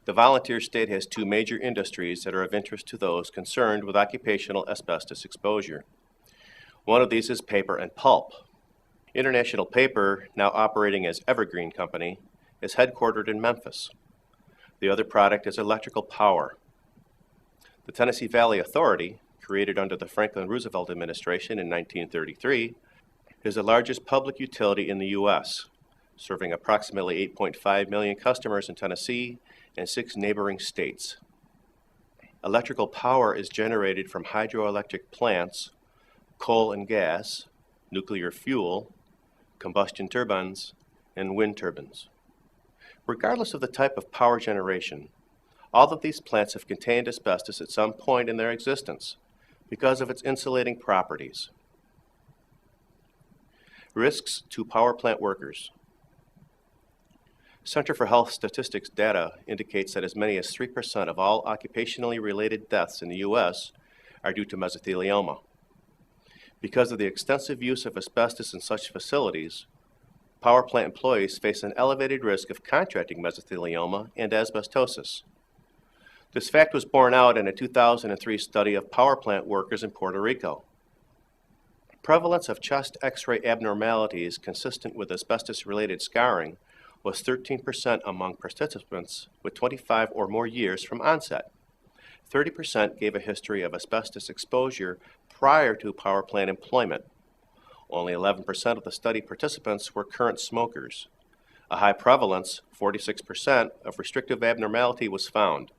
The volunteer state has two major industries that are of interest to those concerned with occupational asbestos exposure. One of these is paper and pulp. International Paper, now operating as Evergreen Company, is headquartered in Memphis. The other product is electrical power. The Tennessee Valley Authority, created under the Franklin Roosevelt administration in 1933, is the largest public utility in the U.S., serving approximately 8.5 million customers in Tennessee and 6 neighboring states. Electrical power is generated from hydroelectric plants, coal and gas, nuclear fuel, combustion turbines, and wind turbines. Regardless of the type of power generation, all of these plants have contained asbestos at some point in their existence because of its insulating properties. Risks to power plant workers. Center for Health Statistics data indicates that as many as 3% of all occupationally related deaths in the U.S. are due to mesothelioma. Because of the extensive use of asbestos in such facilities, power plant employees face an elevated risk of contracting mesothelioma and asbestosis. This fact was borne out in a 2003 study of power plant workers in Puerto Rico. Prevalence of chest X-ray abnormalities consistent with asbestos-related scarring was 13% among participants with 25 or more years from onset. 30% gave a history of asbestos exposure prior to power plant employment. Only 11% of the study participants were current smokers. A high prevalence, 46%, of restrictive abnormality was found.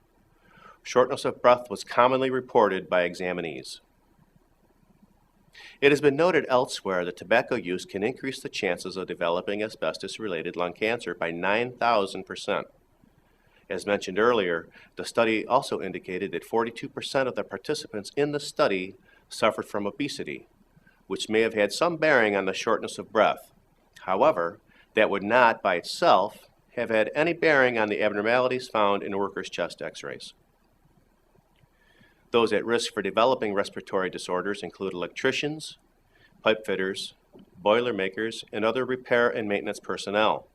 Shortness of breath was commonly reported by examinees. It has been noted elsewhere that tobacco use can increase the chances of developing asbestos-related lung cancer by 9,000%. As mentioned earlier, the study also indicated that 42% of the participants in the study suffered from obesity, which may have had some bearing on the shortness of breath. However, that would not by itself have had any bearing on the abnormalities found in workers' chest X-rays. Those at risk for developing respiratory disorders include electricians, pipe fitters, boiler makers, and other repair and maintenance personnel.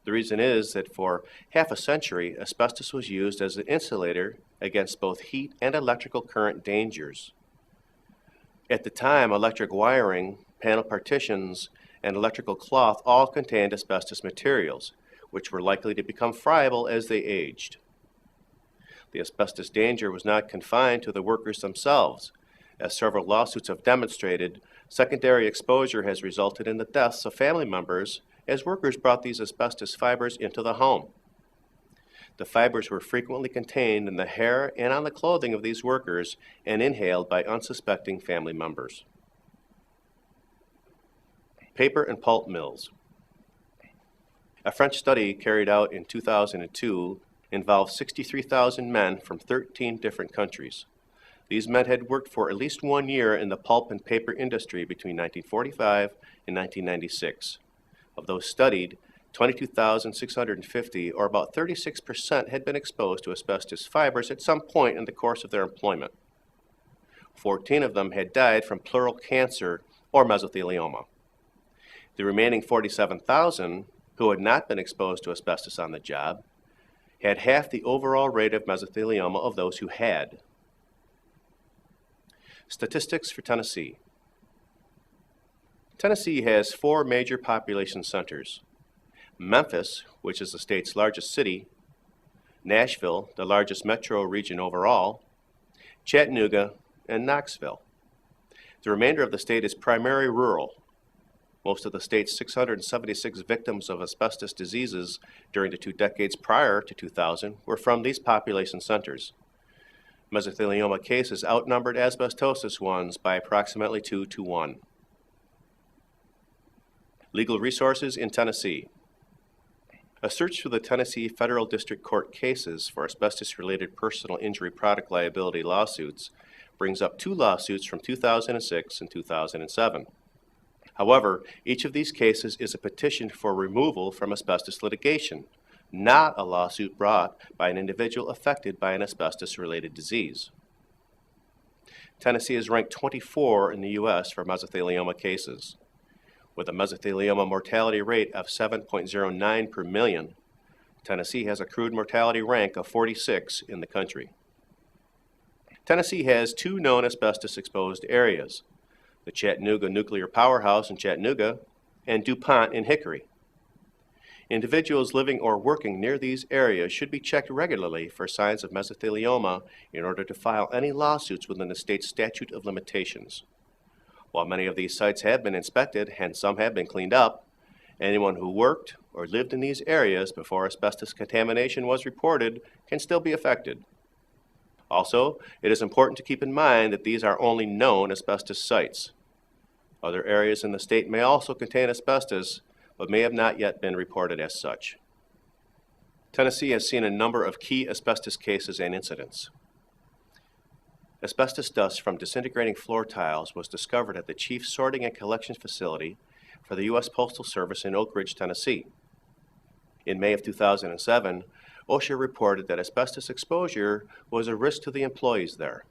The reason is that for half a century, asbestos was used as an insulator against both heat and electrical current dangers. At the time, electric wiring, panel partitions, and electrical cloth all contained asbestos materials, which were likely to become friable as they aged. The asbestos danger was not confined to the workers themselves. As several lawsuits have demonstrated, secondary exposure has resulted in the deaths of family members as workers brought these asbestos fibers into the home. The fibers were frequently contained in the hair and on the clothing of these workers and inhaled by unsuspecting family members. Paper and pulp mills. A French study carried out in 2002 involved 63,000 men from 13 different countries. These men had worked for at least 1 year in the pulp and paper industry between 1945 and 1996. Of those studied, 22,650, or about 36%, had been exposed to asbestos fibers at some point in the course of their employment. 14 of them had died from pleural cancer or mesothelioma. The remaining 47,000, who had not been exposed to asbestos on the job, had half the overall rate of mesothelioma of those who had. Statistics for Tennessee. Tennessee has 4 major population centers: Memphis, which is the state's largest city; Nashville, the largest metro region overall; Chattanooga; and Knoxville. The remainder of the state is primarily rural. Most of the state's 676 victims of asbestos diseases during the 2 decades prior to 2000 were from these population centers. Mesothelioma cases outnumbered asbestosis ones by approximately 2 to 1. Legal resources in Tennessee. A search through the Tennessee Federal District Court cases for asbestos-related personal injury product liability lawsuits brings up 2 lawsuits from 2006 and 2007. However, each of these cases is a petition for removal from asbestos litigation, not a lawsuit brought by an individual affected by an asbestos-related disease. Tennessee is ranked 24 in the U.S. for mesothelioma cases. With a mesothelioma mortality rate of 7.09 per million, Tennessee has a crude mortality rank of 46 in the country. Tennessee has two known asbestos-exposed areas, the Chattanooga Nuclear Powerhouse in Chattanooga and DuPont in Hickory. Individuals living or working near these areas should be checked regularly for signs of mesothelioma in order to file any lawsuits within the state's statute of limitations. While many of these sites have been inspected and some have been cleaned up, anyone who worked or lived in these areas before asbestos contamination was reported can still be affected. Also, it is important to keep in mind that these are only known asbestos sites. Other areas in the state may also contain asbestos, but may have not yet been reported as such. Tennessee has seen a number of key asbestos cases and incidents. Asbestos dust from disintegrating floor tiles was discovered at the Chief Sorting and Collection Facility for the U.S. Postal Service in Oak Ridge, Tennessee. In May of 2007, OSHA reported that asbestos exposure was a risk to the employees there,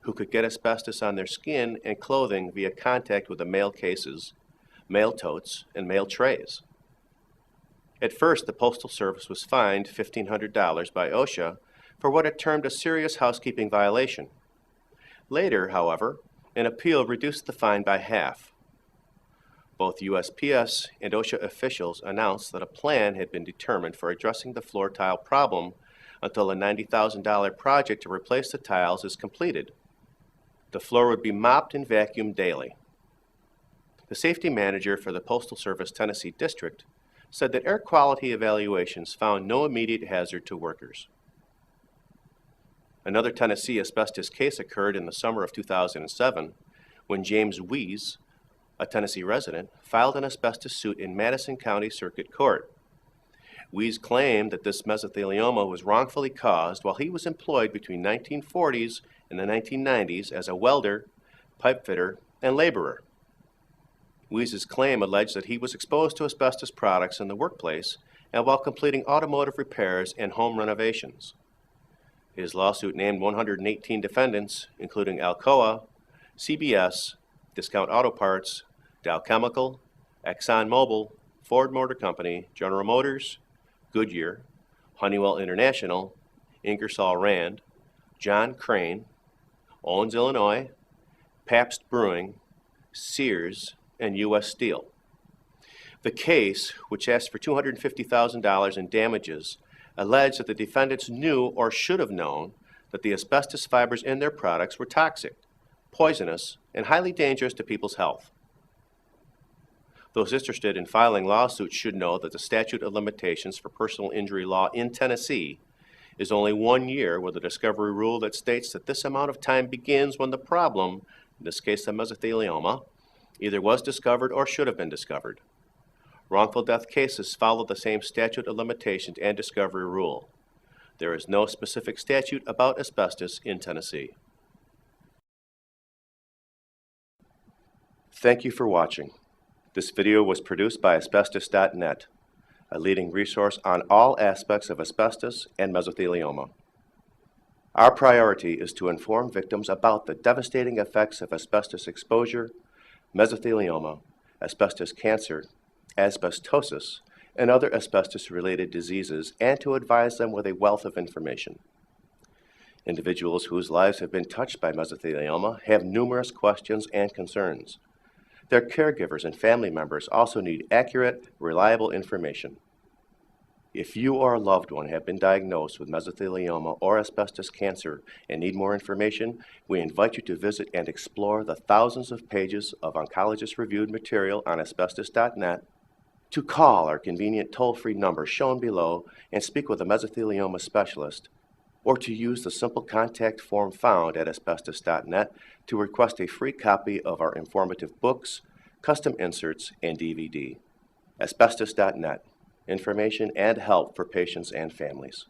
who could get asbestos on their skin and clothing via contact with the mail cases, mail totes, and mail trays. At first, the Postal Service was fined $1,500 by OSHA for what it termed a serious housekeeping violation. Later, however, an appeal reduced the fine by half. Both USPS and OSHA officials announced that a plan had been determined for addressing the floor tile problem until a $90,000 project to replace the tiles is completed. The floor would be mopped and vacuumed daily. The safety manager for the Postal Service Tennessee District said that air quality evaluations found no immediate hazard to workers. Another Tennessee asbestos case occurred in the summer of 2007 when James Wees, a Tennessee resident, filed an asbestos suit in Madison County Circuit Court. Wees claimed that this mesothelioma was wrongfully caused while he was employed between 1940s and the 1990s as a welder, pipe fitter, and laborer. Wees' claim alleged that he was exposed to asbestos products in the workplace and while completing automotive repairs and home renovations. His lawsuit named 118 defendants, including Alcoa, CBS, Discount Auto Parts, Dow Chemical, ExxonMobil, Ford Motor Company, General Motors, Goodyear, Honeywell International, Ingersoll Rand, John Crane, Owens, Illinois, Pabst Brewing, Sears, and U.S. Steel. The case, which asked for $250,000 in damages, alleged that the defendants knew or should have known that the asbestos fibers in their products were toxic, poisonous, and highly dangerous to people's health. Those interested in filing lawsuits should know that the statute of limitations for personal injury law in Tennessee is only 1 year with a discovery rule that states that this amount of time begins when the problem, in this case the mesothelioma, either was discovered or should have been discovered. Wrongful death cases follow the same statute of limitations and discovery rule. There is no specific statute about asbestos in Tennessee. Thank you for watching. This video was produced by Asbestos.net, a leading resource on all aspects of asbestos and mesothelioma. Our priority is to inform victims about the devastating effects of asbestos exposure, mesothelioma, asbestos cancer, asbestosis, and other asbestos-related diseases, and to advise them with a wealth of information. Individuals whose lives have been touched by mesothelioma have numerous questions and concerns. Their caregivers and family members also need accurate, reliable information. If you or a loved one have been diagnosed with mesothelioma or asbestos cancer and need more information, we invite you to visit and explore the thousands of pages of oncologist-reviewed material on Asbestos.net, to call our convenient toll-free number shown below and speak with a mesothelioma specialist, or to use the simple contact form found at Asbestos.net to request a free copy of our informative books, custom inserts, and DVD. Asbestos.net. Information and help for patients and families.